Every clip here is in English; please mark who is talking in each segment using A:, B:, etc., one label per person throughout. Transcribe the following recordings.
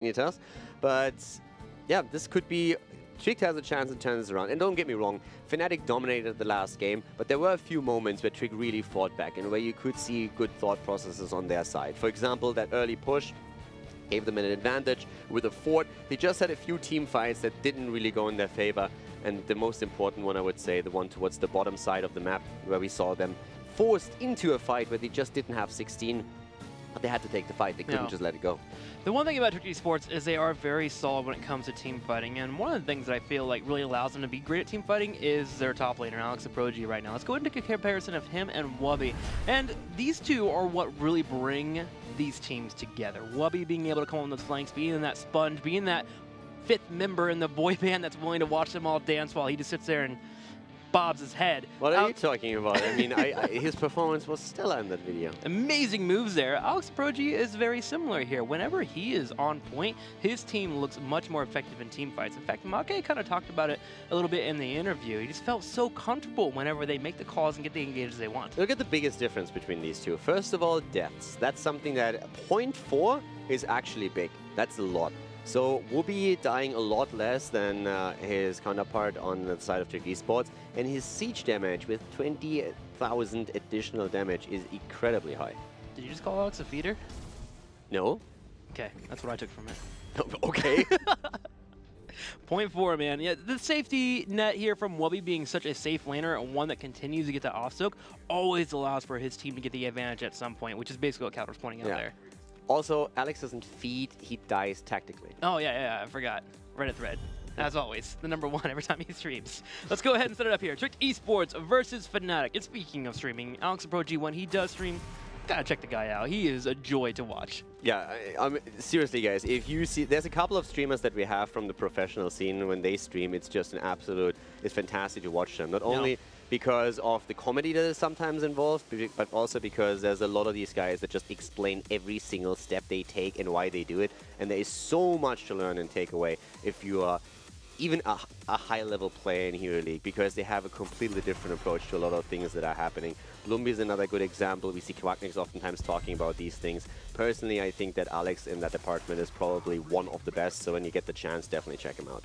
A: it us. But yeah, this could be... Tricked has a chance to turn this around. And don't get me wrong, Fnatic dominated the last game, but there were a few moments where Trick really fought back and where you could see good thought processes on their side. For example, that early push gave them an advantage with a fort. They just had a few team fights that didn't really go in their favor. And the most important one, I would say, the one towards the bottom side of the map, where we saw them forced into a fight where they just didn't have 16. But they had to take the fight. They couldn't just let it go.
B: The one thing about Trick eSports is they are very solid when it comes to team fighting, and one of the things that I feel like really allows them to be great at team fighting is their top laner, Alex Aprogi, right now. Let's go into a comparison of him and Wubby. And these two are what really bring these teams together. Wubby being able to come on the flanks, being that sponge, being that fifth member in the boy band that's willing to watch them all dance while he just sits there and bobs his head.
A: What are you talking about? I mean, his performance was stellar in that video.
B: Amazing moves there. Alex Aprogi is very similar here. Whenever he is on point, his team looks much more effective in team fights. In fact, Make kind of talked about it a little bit in the interview. He just felt so comfortable whenever they make the calls and get the engages they want.
A: Look at the biggest difference between these two. First of all, deaths. That's something that 0.4 is actually big. That's a lot. So Wubby dying a lot less than his counterpart on the side of Trick eSports, and his siege damage with 20,000 additional damage is incredibly high.
B: Did you just call Alex a feeder?
A: No.
B: Okay, that's what I took from it.
A: Okay.
B: 0.4, man. Yeah, the safety net here from Wubby being such a safe laner and one that continues to get the off-soak always allows for his team to get the advantage at some point, which is basically what Cal was pointing out there.
A: Also, Alex doesn't feed, he dies tactically.
B: Oh, yeah, I forgot. Reddit thread. As always, the #1 every time he streams. Let's go ahead and set it up here. Trick eSports versus Fnatic. And speaking of streaming, Alex Aprogi, when he does stream, gotta check the guy out. He is a joy to watch.
A: Yeah, seriously, guys, if you see, there's a couple of streamers that we have from the professional scene. When they stream, it's just an absolute, it's fantastic to watch them. Not only because of the comedy that is sometimes involved, but also because there's a lot of these guys that just explain every single step they take and why they do it. And there is so much to learn and take away if you are even a high-level player in Hero League, because they have a completely different approach to a lot of things that are happening. Lumbi is another good example. We see Kwakniks oftentimes talking about these things. Personally, I think that Alex in that department is probably one of the best, so when you get the chance, definitely check him out.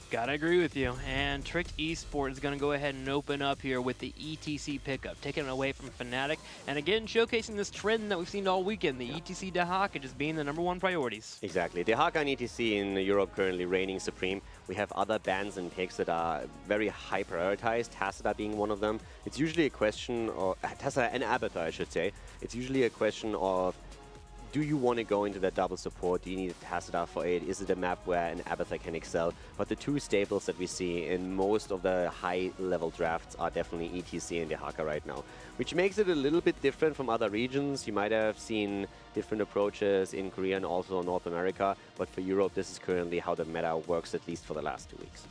B: Gotta agree with you. And Trick eSports is going to go ahead and open up here with the ETC pickup, taking it away from Fnatic. And again, showcasing this trend that we've seen all weekend, the ETC Dehaka just being the #1 priorities.
A: Exactly. Dehaka and ETC in Europe currently reigning supreme. We have other bans and picks that are very high prioritized, Tacita being one of them. It's usually a question of... Tacita and Abathur, I should say. It's usually a question of, do you want to go into that double support? Do you need a Tacita for it? Is it a map where an Abathur can excel? But the two staples that we see in most of the high-level drafts are definitely ETC and Dehaka right now, which makes it a little bit different from other regions. You might have seen different approaches in Korea and also North America, but for Europe, this is currently how the meta works, at least for the last 2 weeks.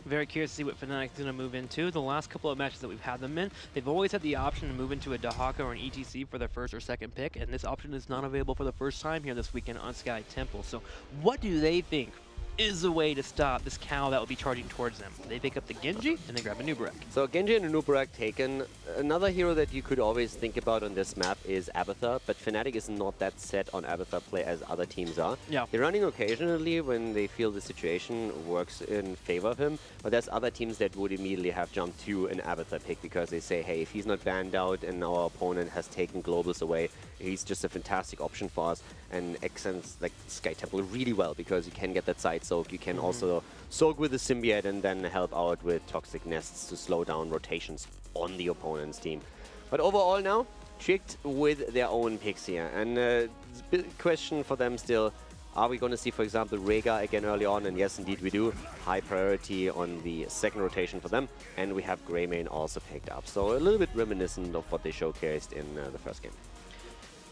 B: Very curious to see what Fnatic is going to move into. The last couple of matches that we've had them in, they've always had the option to move into a Dehaka or an ETC for their first or second pick, and this option is not available for the first time here this weekend on Sky Temple. So what do they think is a way to stop this cow that will be charging towards them? They pick up the Genji and they grab a Nubarak.
A: So Genji and a Nubarak taken. Another hero that you could always think about on this map is Abathur, but Fnatic is not that set on Abathur play as other teams are.
B: Yeah.
A: They're running occasionally when they feel the situation works in favor of him, but there's other teams that would immediately have jumped to an Abathur pick because they say, hey, if he's not banned out and our opponent has taken globals away, he's just a fantastic option for us and accents like Sky Temple really well because you can get that side soak. You can also soak with the symbiote and then help out with toxic nests to slow down rotations on the opponent's team. But overall now, Tricked with their own picks here. And the big question for them still, are we going to see, for example, Rega again early on? And yes, indeed we do. High priority on the second rotation for them. And we have Greymane also picked up. So a little bit reminiscent of what they showcased in the first game.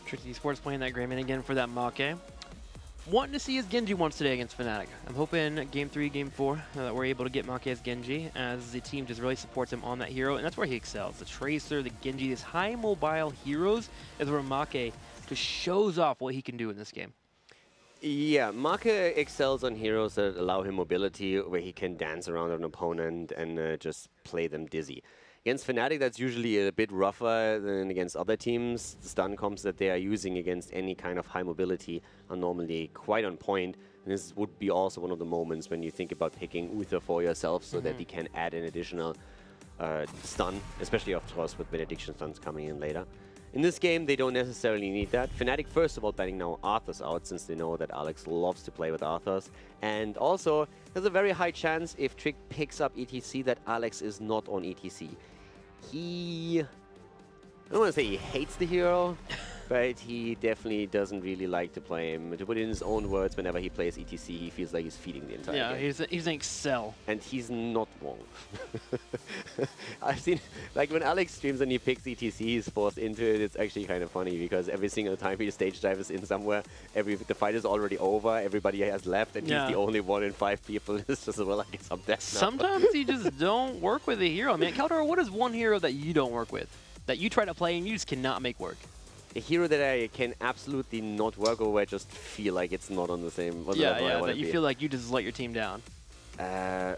B: Trick eSports playing that Greymane again for that Make. Wanting to see his Genji once today against Fnatic. I'm hoping Game 3, Game 4 that we're able to get Make as Genji, as the team just really supports him on that hero, and that's where he excels. The Tracer, the Genji, these high mobile heroes is where Make just shows off what he can do in this game.
A: Yeah, Make excels on heroes that allow him mobility, where he can dance around an opponent and just play them dizzy. Against Fnatic, that's usually a bit rougher than against other teams. The stun comps that they are using against any kind of high mobility are normally quite on point. And this would be also one of the moments when you think about picking Uther for yourself so that you can add an additional stun, especially of course with benediction stuns coming in later. In this game, they don't necessarily need that. Fnatic, first of all, banning now Arthur's out, since they know that Alex loves to play with Arthur's. And also, there's a very high chance if Trick picks up ETC that Alex is not on ETC. I don't want to say he hates the hero, but he definitely doesn't really like to play him. To put it in his own words, whenever he plays ETC, he feels like he's feeding the entire game.
B: Yeah, he's an Excel.
A: And he's not wrong. I've seen, like when Alex streams and he picks ETC, he's forced into it. It's actually kind of funny because every single time he stage dives in somewhere, the fight is already over, everybody has left, and he's the only one in 5 people. It's just, well, I guess I'm dead now.
B: Sometimes you just don't work with a hero. Man, Caldera, what is one hero that you don't work with? That you try to play and you just cannot make work?
A: A hero that I can absolutely not work over, I just feel like it's not on the same level I want
B: that you feel like you just let your team down.
A: I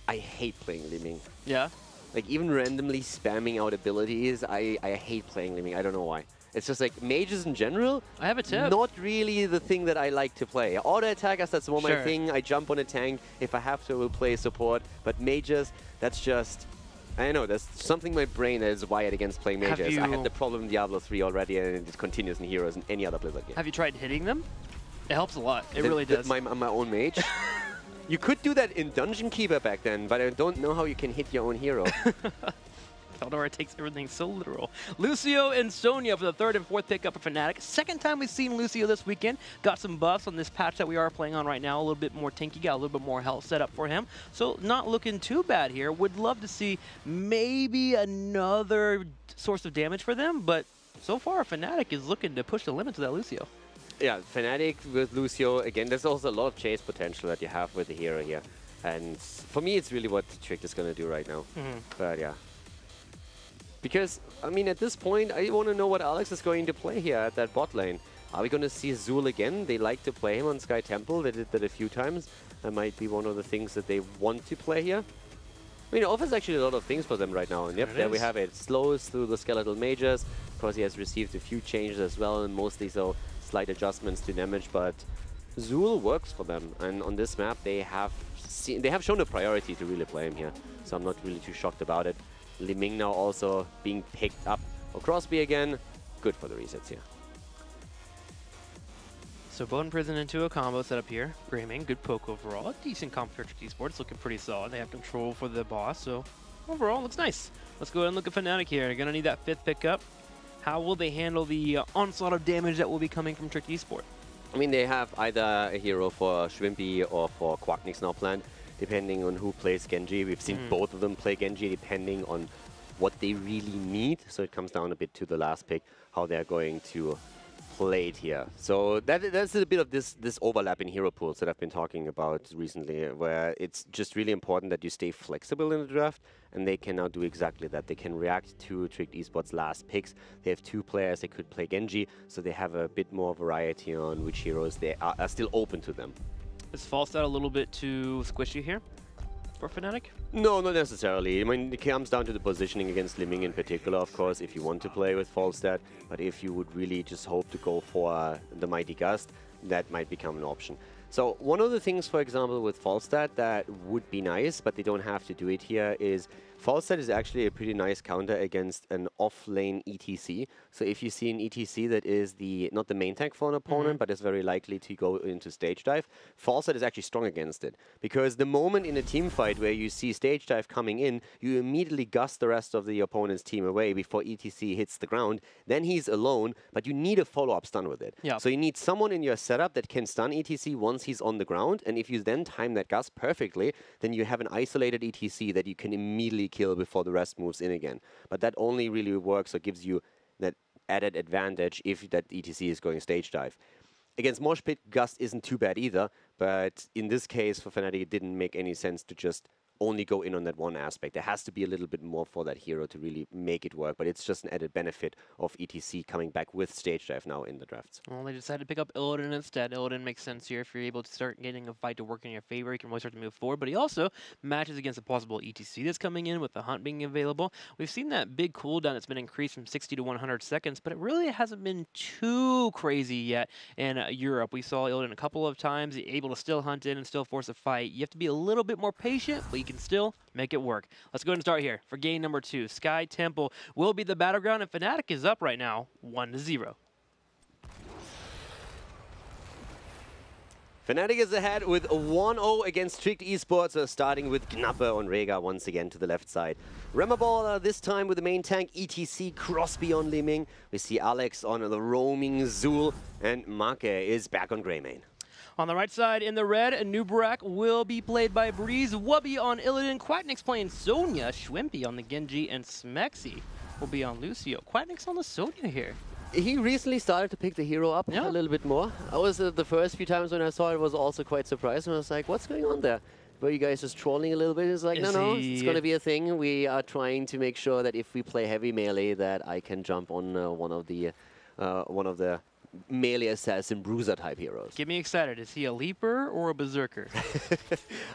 A: hate playing Liming.
B: Yeah?
A: Like, even randomly spamming out abilities, I hate playing Liming. I don't know why. It's just like, mages in general,
B: I have a tip.
A: Not really the thing that I like to play. Auto attackers, that's more my thing. I jump on a tank. If I have to, I will play support. But mages, that's just... I know, there's something in my brain that is wired against playing mages. I had the problem in Diablo 3 already, and it continues in Heroes and any other Blizzard game.
B: Have you tried hitting them? It helps a lot. It really does.
A: My own mage? You could do that in Dungeon Keeper back then, but I don't know how you can hit your own hero.
B: Caldera takes everything so literal. Lucio and Sonya for the 3rd and 4th pickup of Fnatic. Second time we've seen Lucio this weekend. Got some buffs on this patch that we are playing on right now. A little bit more tanky, got a little bit more health set up for him. So not looking too bad here. Would love to see maybe another source of damage for them, but so far Fnatic is looking to push the limits of that Lucio.
A: Yeah, Fnatic with Lucio, again, there's also a lot of chase potential that you have with the hero here. And for me, it's really what Trick is going to do right now. But yeah. Because, I mean, at this point, I want to know what Alex is going to play here at that bot lane. Are we going to see Zul again? They like to play him on Sky Temple. They did that a few times. That might be one of the things that they want to play here. I mean, it offers actually a lot of things for them right now. And yep, there we have it. Slows through the skeletal mages. Of course, he has received a few changes as well, and mostly so slight adjustments to damage. But Zul works for them. And on this map, they have shown a priority to really play him here. So I'm not really too shocked about it. Liming now also being picked up. Oh, Crosby again. Good for the resets here.
B: So Bone Prison into a combo setup here. Graming, good poke overall. A decent comp for eSports, looking pretty solid. They have control for the boss, so overall looks nice. Let's go ahead and look at Fnatic here. They're going to need that 5th pickup. How will they handle the onslaught of damage that will be coming from Trick Esports?
A: I mean, they have either a hero for Shrimpy or for Quacknix now planned, depending on who plays Genji. We've seen both of them play Genji depending on what they really need. So it comes down a bit to the last pick, how they're going to play it here. So that's a bit of this overlap in hero pools that I've been talking about recently, where it's just really important that you stay flexible in the draft, and they can now do exactly that. They can react to Trick Esports' last picks. They have 2 players that could play Genji, so they have a bit more variety on which heroes they are still open to them.
B: Is Falstad a little bit too squishy here for Fnatic?
A: No, not necessarily. I mean, it comes down to the positioning against Liming in particular, of course, if you want to play with Falstad. But if you would really just hope to go for the Mighty Gust, that might become an option. So one of the things, for example, with Falstad that would be nice, but they don't have to do it here, is Falstad is actually a pretty nice counter against an off-lane ETC. So if you see an ETC that is not the main tank for an opponent, but is very likely to go into stage dive, Falstad is actually strong against it. Because the moment in a team fight where you see stage dive coming in, you immediately gust the rest of the opponent's team away before ETC hits the ground. Then he's alone, but you need a follow-up stun with it. Yeah. So you need someone in your setup that can stun ETC once he's on the ground, and if you then time that gust perfectly, then you have an isolated ETC that you can immediately kill before the rest moves in again. But that only really works or gives you that added advantage if that ETC is going stage dive. Against Mosh Pit, Gust isn't too bad either, but in this case for Fnatic it didn't make any sense to just only go in on that one aspect. There has to be a little bit more for that hero to really make it work, but it's just an added benefit of ETC coming back with stage dive now in the drafts.
B: Well, they decided to pick up Illidan instead. Illidan makes sense here. If you're able to start getting a fight to work in your favor, you can really start to move forward. But he also matches against a possible ETC that's coming in with the Hunt being available. We've seen that big cooldown that's been increased from 60 to 100 seconds, but it really hasn't been too crazy yet in Europe. We saw Illidan a couple of times, able to still hunt in and still force a fight. You have to be a little bit more patient, but you can still make it work. Let's go ahead and start here for game number 2. Sky Temple will be the battleground, and Fnatic is up right now 1-0.
A: Fnatic is ahead with 1-0 against Strict Esports, starting with Gnapper on Rega once again to the left side. Remaball this time with the main tank, ETC, Crosby on Liming. We see Alex on the roaming Zul, and Make is back on Greymane.
B: On the right side, in the red, Nubarak will be played by Breeze, Wubby on Illidan, Quacknix playing Sonya, Schwimpy on the Genji, and Smexy will be on Lucio. Quacknix on the Sonya here.
A: He recently started to pick the hero up a little bit more. I was the first few times when I saw it was also quite surprised, and I was like, what's going on there? Were you guys just trolling a little bit? It's like, no, it's going to be a thing. We are trying to make sure that if we play heavy melee, that I can jump on one of the melee assassin bruiser type heroes.
B: Get me excited. Is he a leaper or a berserker?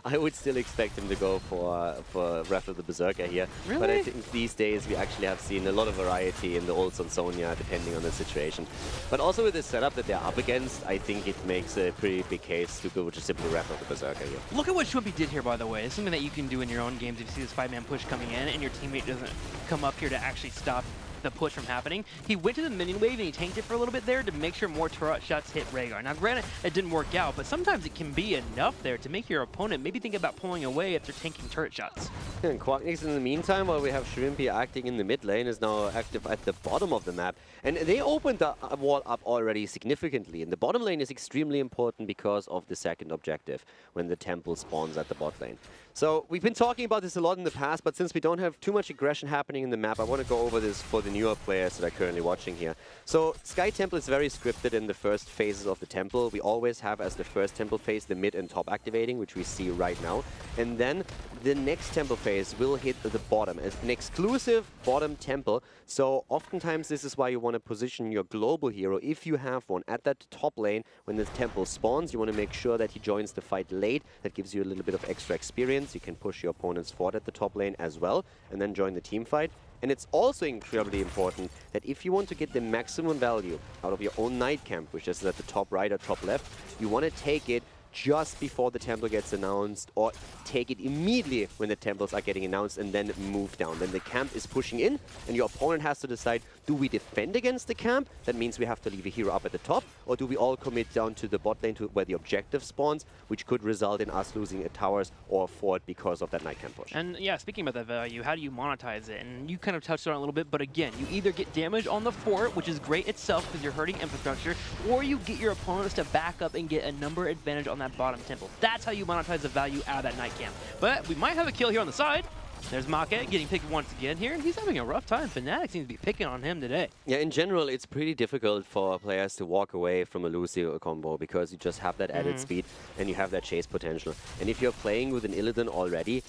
A: I would still expect him to go for Wrath of the Berserker here.
B: Really?
A: But I think these days we actually have seen a lot of variety in the ults on Sonya, depending on the situation. But also with the setup that they're up against, I think it makes a pretty big case to go with just simply Wrath of the Berserker here.
B: Look at what Schwimpy did here, by the way. It's something that you can do in your own games if you see this 5-man push coming in and your teammate doesn't come up here to actually stop the push from happening. He went to the minion wave and he tanked it for a little bit there to make sure more turret shots hit Rhaegar. Now granted, it didn't work out, but sometimes it can be enough there to make your opponent maybe think about pulling away if they're tanking turret shots.
A: And Quacknix in the meantime, while we have Shrimpy acting in the mid lane, is now active at the bottom of the map. And they opened the wall up already significantly. And the bottom lane is extremely important because of the second objective, when the temple spawns at the bot lane. So we've been talking about this a lot in the past, but since we don't have too much aggression happening in the map, I want to go over this for the newer players that are currently watching here. So Sky Temple is very scripted in the first phases of the temple. We always have as the first temple phase the mid and top activating, which we see right now. And then the next temple phase will hit the bottom as an exclusive bottom temple. So oftentimes this is why you want to position your global hero, if you have one, at that top lane. When the temple spawns, you want to make sure that he joins the fight late. That gives you a little bit of extra experience. You can push your opponents forward at the top lane as well, and then join the team fight. And it's also incredibly important that if you want to get the maximum value out of your own night camp, which is at the top right or top left, you want to take it just before the temple gets announced, or take it immediately when the temples are getting announced and then move down. Then the camp is pushing in and your opponent has to decide, do we defend against the camp? That means we have to leave a hero up at the top, or do we all commit down to the bot lane to where the objective spawns, which could result in us losing a towers or a fort because of that night camp push.
B: And yeah, speaking about that value, how do you monetize it? And you kind of touched on it a little bit, but again, you either get damage on the fort, which is great itself because you're hurting infrastructure, or you get your opponents to back up and get a number advantage on that bottom temple. That's how you monetize the value out of that night camp. But we might have a kill here on the side. There's Make getting picked once again here, and he's having a rough time. Fnatic seems to be picking on him today.
A: Yeah, in general, it's pretty difficult for players to walk away from a Lucio combo because you just have that added speed and you have that chase potential. And if you're playing with an Illidan already,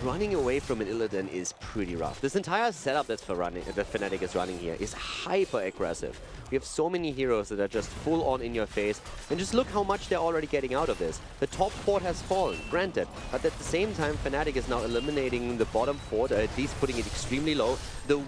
A: running away from an Illidan is pretty rough. This entire setup that Fnatic is running here is hyper aggressive. We have so many heroes that are just full on in your face, and just look how much they're already getting out of this. The top fort has fallen, granted, but at the same time Fnatic is now eliminating the bottom fort, or at least putting it extremely low. The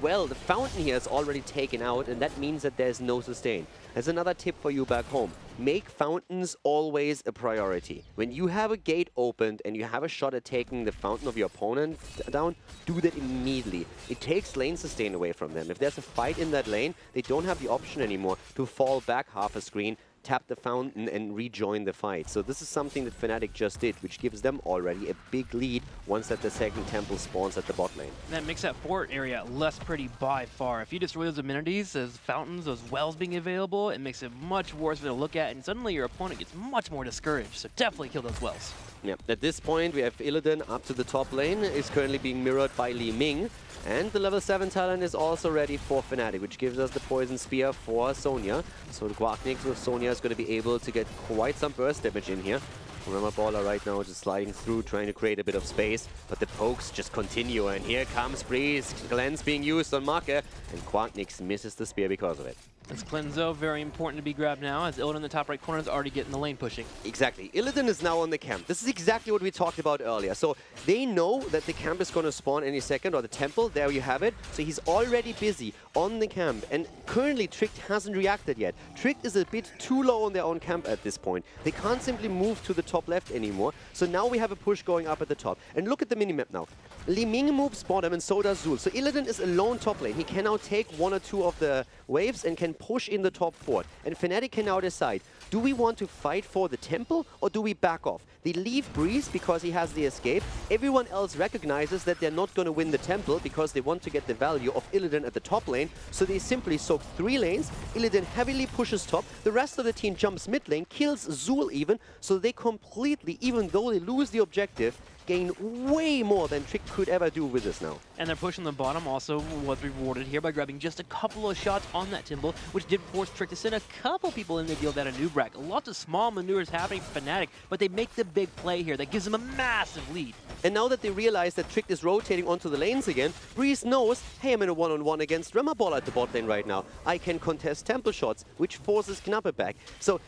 A: fountain here is already taken out, and that means that there's no sustain. There's another tip for you back home. Make fountains always a priority. When you have a gate opened and you have a shot at taking the fountain of your opponent down, do that immediately. It takes lane sustain away from them. If there's a fight in that lane, they don't have the option anymore to fall back half a screen, tap the fountain and rejoin the fight. So this is something that Fnatic just did, which gives them already a big lead once that the second temple spawns at the bot lane.
B: That makes that fort area less pretty by far. If you destroy those amenities, those fountains, those wells being available, it makes it much worse to look at, and suddenly your opponent gets much more discouraged. So definitely kill those wells.
A: Yeah, at this point we have Illidan up to the top lane, is currently being mirrored by Li Ming. And the level 7 talent is also ready for Fnatic, which gives us the Poison Spear for Sonya. So the Quacknix with Sonya is going to be able to get quite some burst damage in here. Baller right now just sliding through, trying to create a bit of space, but the pokes just continue, and here comes Breeze. Glenn's being used on Marke, and Quacknix misses the spear because of it.
B: It's Cleanso, very important to be grabbed now, as Illidan in the top right corner is already getting the lane pushing.
A: Exactly. Illidan is now on the camp. This is exactly what we talked about earlier. So they know that the camp is going to spawn any second, or the temple, there you have it. So he's already busy on the camp, and currently Tricked hasn't reacted yet. Tricked is a bit too low on their own camp at this point. They can't simply move to the top left anymore. So now we have a push going up at the top. And look at the minimap now. Li Ming moves bottom and so does Zul. So Illidan is alone top lane. He can now take one or two of the waves and can push in the top fort. And Fnatic can now decide, do we want to fight for the temple or do we back off? They leave Breeze because he has the escape. Everyone else recognizes that they're not going to win the temple because they want to get the value of Illidan at the top lane. So they simply soak 3 lanes. Illidan heavily pushes top. The rest of the team jumps mid lane, kills Zul even. So they completely, even though they lose the objective, gain way more than Trick could ever do with this now.
B: And they're pushing the bottom also was rewarded here by grabbing just a couple of shots on that temple, which did force Trick to send a couple people in the deal that a Nubrak. Lots of small maneuvers happening for Fnatic, but they make the big play here. That gives them a massive lead.
A: And now that they realize that Trick is rotating onto the lanes again, Breeze knows, hey, I'm in a one-on-one against Remaball at the bot lane right now. I can contest temple shots, which forces Knappe back. So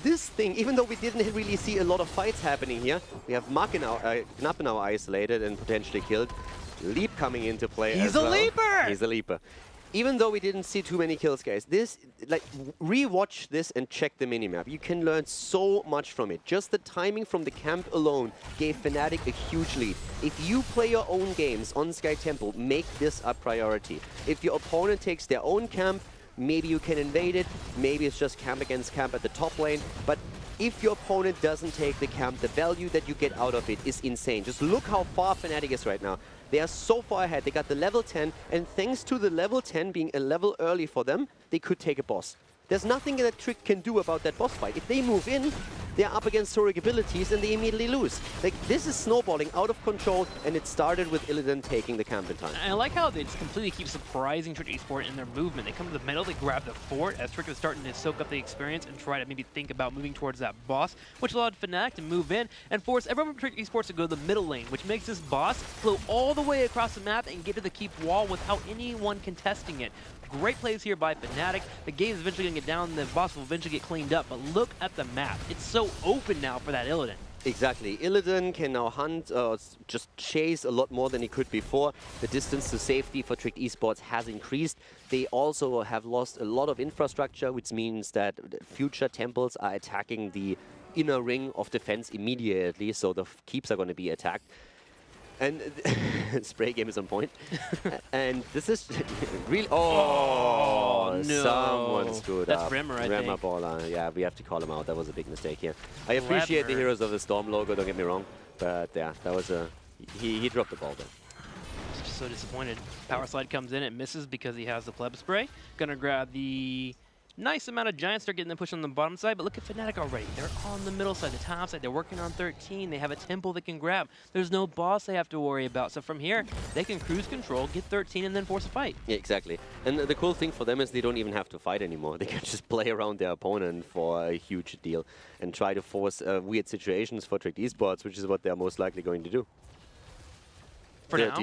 A: this thing, even though we didn't really see a lot of fights happening here, we have Knappe now isolated and potentially killed. Leap coming into play as well.
B: He's a leaper!
A: He's a leaper. Even though we didn't see too many kills, guys, this, like, re-watch this and check the minimap. You can learn so much from it. Just the timing from the camp alone gave Fnatic a huge lead. If you play your own games on Sky Temple, make this a priority. If your opponent takes their own camp, maybe you can invade it, maybe it's just camp against camp at the top lane, but if your opponent doesn't take the camp, the value that you get out of it is insane. Just look how far Fnatic is right now. They are so far ahead. They got the level 10, and thanks to the level 10 being a level early for them, they could take a boss. There's nothing that Trick can do about that boss fight. If they move in, they're up against heroic abilities and they immediately lose. Like, this is snowballing out of control, and it started with Illidan taking the camp in time.
B: I like how they just completely keep surprising Trick eSport in their movement. They come to the middle, they grab the fort as Trick was starting to soak up the experience and try to maybe think about moving towards that boss, which allowed Fnatic to move in and force everyone from Trick eSports to go to the middle lane, which makes this boss flow all the way across the map and get to the keep wall without anyone contesting it. Great plays here by Fnatic. The game is eventually going to get down, the boss will eventually get cleaned up, but look at the map. It's so open now for that Illidan.
A: Exactly. Illidan can now hunt, just chase a lot more than he could before. The distance to safety for Trick eSports has increased. They also have lost a lot of infrastructure, which means that future temples are attacking the inner ring of defense immediately, so the keeps are going to be attacked. And spray game is on point. And this is really... Oh,
B: no.
A: Someone screwed up.
B: That's Remmer, I think.
A: Baller. Yeah, we have to call him out. That was a big mistake here. I appreciate the Heroes of the Storm logo, don't get me wrong. But yeah, that was a... He dropped the ball there.
B: Just so disappointed. Power Slide comes in, it misses because he has the Pleb Spray. Gonna grab the... nice amount of Giants. They're getting the push on the bottom side, but look at Fnatic already. They're on the middle side, the top side. They're working on 13. They have a temple they can grab. There's no boss they have to worry about. So from here, they can cruise control, get 13, and then force a fight. Yeah,
A: exactly. And the cool thing for them is they don't even have to fight anymore. They can just play around their opponent for a huge deal and try to force weird situations for Trick eSports, which is what they're most likely going to do.
B: For now,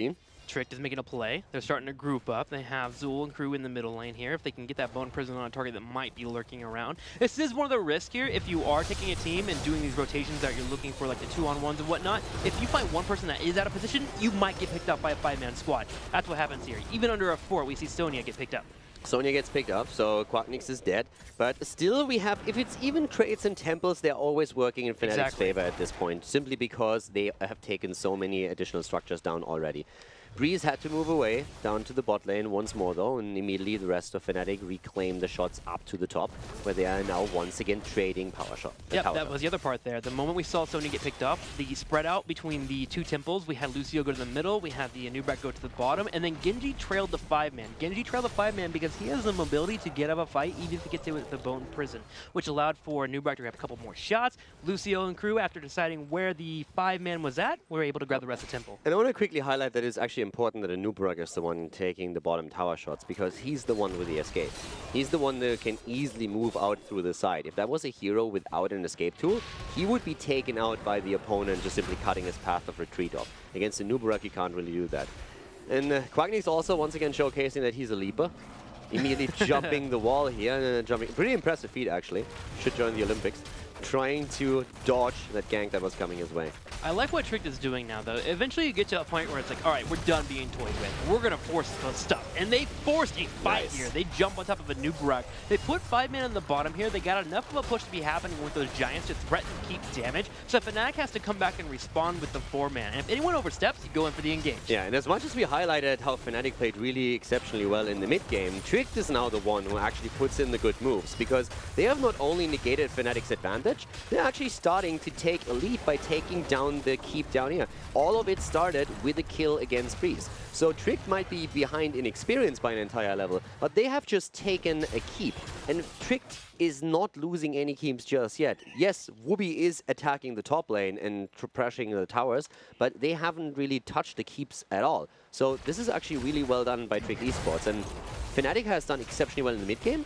B: Trick is making a play. They're starting to group up. They have Zul and crew in the middle lane here. If they can get that Bone Prison on a target that might be lurking around. This is one of the risks here. If you are taking a team and doing these rotations that you're looking for, like the 2-on-1s and whatnot, if you find one person that is out of position, you might get picked up by a 5-man squad. That's what happens here. Even under a fort, we see Sonya get picked up.
A: Sonya gets picked up, so Quacknix is dead. But still, we have, if it's even trades and temples, they're always working in Fnatic's favor at this point, simply because they have taken so many additional structures down already. Breeze had to move away down to the bot lane once more though, and immediately the rest of Fnatic reclaim the shots up to the top, where they are now once again trading power shot.
B: Yep, that was the other part there. The moment we saw Sonya get picked up, the spread out between the two temples, we had Lucio go to the middle, we had the Nubrak go to the bottom, and then Genji trailed the 5-man. Genji trailed the 5-man because he has the mobility to get out of a fight, even if he gets hit with the Bone Prison, which allowed for Nubrak to grab a couple more shots. Lucio and crew, after deciding where the 5-man was at, were able to grab the rest of the temple.
A: And I want to quickly highlight that it's actually actually important that Anubarak is the one taking the bottom tower shots, because he's the one with the escape. He's the one that can easily move out through the side. If that was a hero without an escape tool, he would be taken out by the opponent just simply cutting his path of retreat off. Against Anubarak, you can't really do that. And Quacknix also once again showcasing that he's a leaper. Immediately jumping the wall here, and jumping. Pretty impressive feat, actually. Should join the Olympics. Trying to dodge that gank that was coming his way.
B: I like what Trick is doing now, though. Eventually you get to a point where it's like, all right, we're done being toyed with. We're going to force the stuff. And they forced a fight here. They jump on top of a Anubarak. They put 5 men on the bottom here. They got enough of a push to be happening with those Giants to threaten to keep damage. So Fnatic has to come back and respond with the 4-man. And if anyone oversteps, you go in for the engage.
A: Yeah, and as much as we highlighted how Fnatic played really exceptionally well in the mid-game, Trick is now the one who actually puts in the good moves, because they have not only negated Fnatic's advantage, they're actually starting to take a lead by taking down the keep down here. All of it started with a kill against Breeze. So Trick might be behind in experience by an entire level, but they have just taken a keep. And Trick is not losing any keeps just yet. Yes, Wooby is attacking the top lane and pressuring the towers, but they haven't really touched the keeps at all. So this is actually really well done by Trick eSports. And Fnatic has done exceptionally well in the mid-game.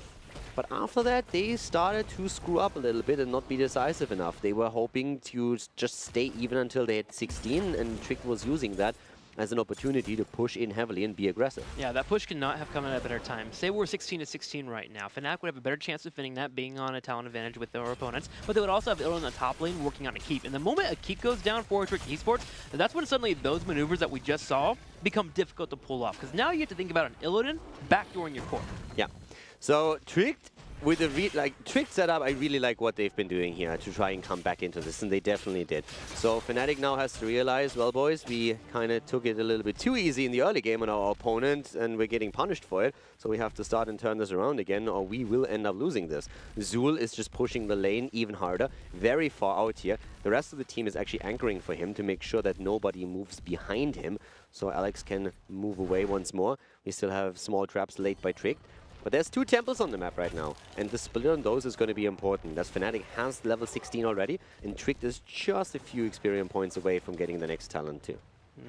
A: But after that, they started to screw up a little bit and not be decisive enough. They were hoping to just stay even until they had 16, and Trick was using that as an opportunity to push in heavily and be aggressive.
B: Yeah, that push could not have come at a better time. Say we're 16-16 right now. Fnatic would have a better chance of winning that, being on a talent advantage with their opponents, but they would also have Illidan in the top lane working on a keep. And the moment a keep goes down for Trick eSports, that's when suddenly those maneuvers that we just saw become difficult to pull off, because now you have to think about an Illidan backdooring your core.
A: Yeah. So Trick, with the Trick setup, I really like what they've been doing here to try and come back into this, and they definitely did. So Fnatic now has to realize, well, boys, we kind of took it a little bit too easy in the early game on our opponent, and we're getting punished for it. So we have to start and turn this around again, or we will end up losing this. Zul is just pushing the lane even harder, very far out here. The rest of the team is actually anchoring for him to make sure that nobody moves behind him, so Alex can move away once more. We still have small traps laid by Trick. But there's 2 temples on the map right now, and the split on those is going to be important, as Fnatic has level 16 already, and Trick is just a few experience points away from getting the next talent too.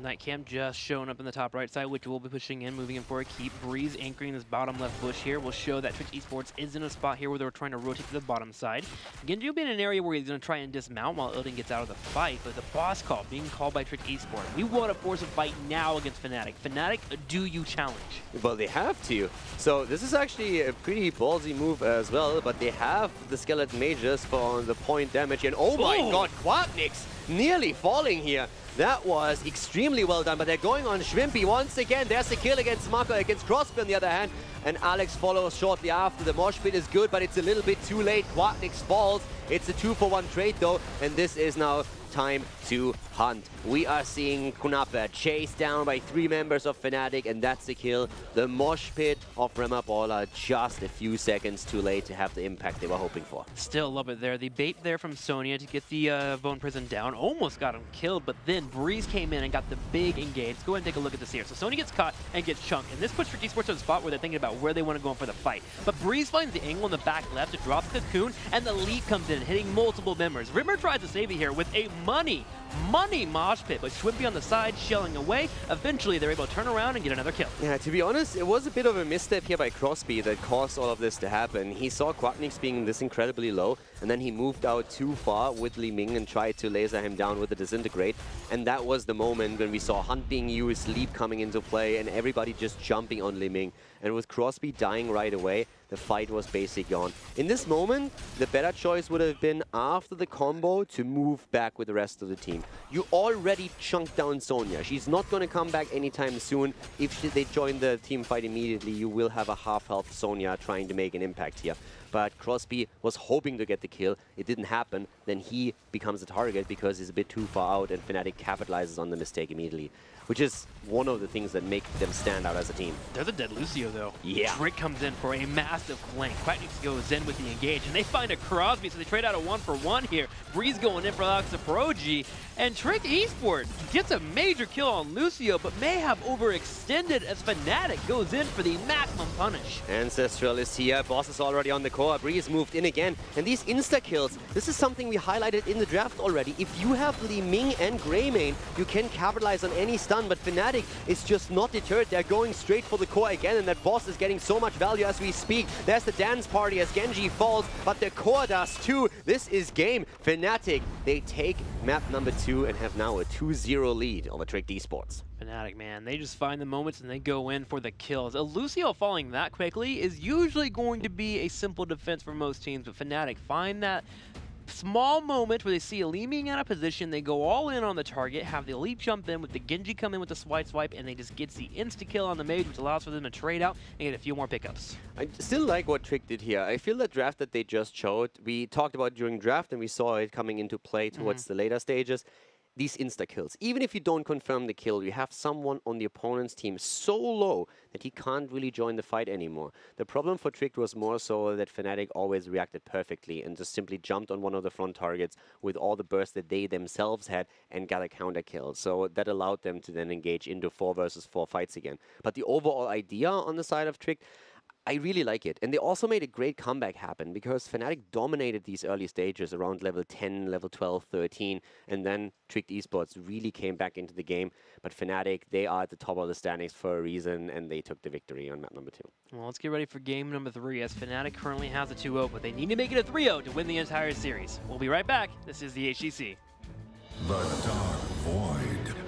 B: Nightcam just showing up in the top right side, which will be pushing in, moving in for a keep. Breeze anchoring this bottom left bush here will show that Twitch eSports is in a spot here where they're trying to rotate to the bottom side. Genji will be in an area where he's going to try and dismount while Illidan gets out of the fight, but the boss call being called by Trick eSports. We want to force a fight now against Fnatic. Fnatic, do you challenge?
A: Well, they have to. So this is actually a pretty ballsy move as well, but they have the skeleton mages for the point damage, and oh my god, Quacknix nearly falling here. That was extremely well done, but they're going on Schwimpy once again. There's a kill against Maka, against Crosby on the other hand, and Alex follows shortly after. The mosh pit is good, but it's a little bit too late. Quacknix falls. It's a 2-for-1 trade though, and this is now time to hunt. We are seeing Kunapa chased down by 3 members of Fnatic, and that's the kill. The mosh pit of Remapola just a few seconds too late to have the impact they were hoping for.
B: Still love it there. The bait there from Sonya to get the Bone Prison down. Almost got him killed, but then Breeze came in and got the big engage. Let's go ahead and take a look at this here. So Sonya gets caught and gets chunked, and this puts Trick eSports in a spot where they're thinking about where they want to go in for the fight. But Breeze finds the angle in the back left to drop the Cocoon, and the lead comes in, hitting multiple members. Rimmer tries to save it here with a money mosh pit, but Schwimpy on the side shelling away. Eventually they're able to turn around and get another kill.
A: Yeah, to be honest, it was a bit of a misstep here by Crosby that caused all of this to happen. He saw Quacknix being this incredibly low, and then he moved out too far with Li Ming and tried to laser him down with the Disintegrate. And that was the moment when we saw Hunt being used, Leap coming into play, and everybody just jumping on Li Ming. And with Crosby dying right away, the fight was basically gone. In this moment, the better choice would have been after the combo to move back with the rest of the team. You already chunked down Sonya. She's not going to come back anytime soon. If they join the team fight immediately, you will have a half-health Sonya trying to make an impact here. But Crosby was hoping to get the kill. It didn't happen. Then he becomes a target because he's a bit too far out, and Fnatic capitalizes on the mistake immediately, which is one of the things that make them stand out as a team.
B: There's a dead Lucio, though.
A: Yeah.
B: Trick comes in for a massive massive flank. Fnatic goes in with the engage, and they find a Crosby, so they trade out a 1-for-1 here. Breeze going in for Alexa Proji, and Trick eSports gets a major kill on Lucio, but may have overextended as Fnatic goes in for the maximum punish.
A: Ancestral is here, Boss is already on the core, Breeze moved in again, and these insta-kills, this is something we highlighted in the draft already. If you have Li Ming and Greymane, you can capitalize on any stun, but Fnatic is just not deterred. They're going straight for the core again, and that Boss is getting so much value as we speak. There's the dance party as Genji falls, but the core does too. This is game. Fnatic, they take map number 2 and have now a 2-0 lead over Trick eSports.
B: Fnatic, man, they just find the moments and they go in for the kills. Lucio falling that quickly is usually going to be a simple defense for most teams, but Fnatic find that small moment where they see a Li Ming out of position, they go all in on the target, have the Elite jump in with the Genji come in with the swipe, and they just get the insta-kill on the mage, which allows for them to trade out and get a few more pickups.
A: I still like what Trick did here. I feel the draft that they just showed, we talked about during draft and we saw it coming into play towards the later stages. These insta-kills. Even if you don't confirm the kill, you have someone on the opponent's team so low that he can't really join the fight anymore. The problem for Trick was more so that Fnatic always reacted perfectly and just simply jumped on one of the front targets with all the bursts that they themselves had and got a counter kill. So that allowed them to then engage into 4 versus 4 fights again. But the overall idea on the side of Trick, I really like it. And they also made a great comeback happen because Fnatic dominated these early stages around level 10, level 12, 13, and then Trick eSports really came back into the game. But Fnatic, they are at the top of the standings for a reason, and they took the victory on map number 2.
B: Well, let's get ready for game number 3, as Fnatic currently has a 2-0, but they need to make it a 3-0 to win the entire series. We'll be right back. This is the HGC.
C: The Dark Void.